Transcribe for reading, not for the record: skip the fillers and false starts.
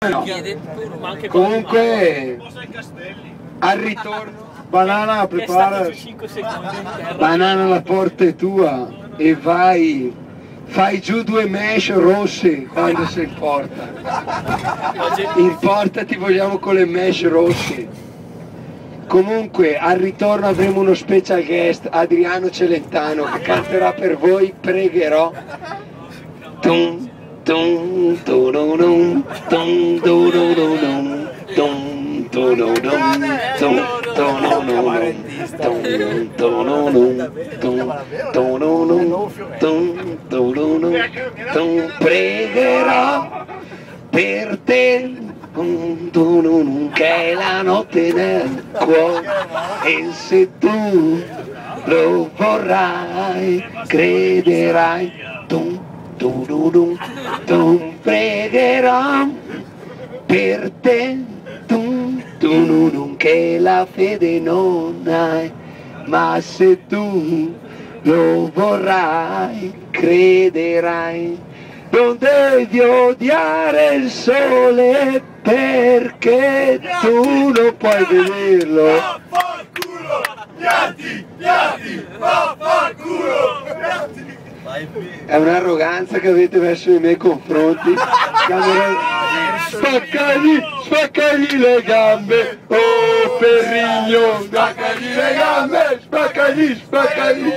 No. Comunque al ritorno Banana prepara, Banana la porta è tua e vai, fai giù 2 mesh rosse quando sei in porta. In porta ti vogliamo con le mesh rosse. Comunque al ritorno avremo uno special guest, Adriano Celentano, che canterà per voi Pregherò. Tum, tum, turunum, tum, turunum, tum, turunum, tum, turunum, tum, turunum, tum, turunum, tum, turunum, tum, pregherò per te, che è la notte nel cuore, e se tu lo vorrai, crederai, pregherò per te, che la fede non hai, ma se tu lo vorrai, crederai. Non devi odiare il sole perché tu non puoi vederlo. Vaffanculo! Gatti! Vaffanculo! È un'arroganza che avete verso i miei confronti. Spaccagli le gambe, oh Perrigno, spaccagli le gambe, spaccagli.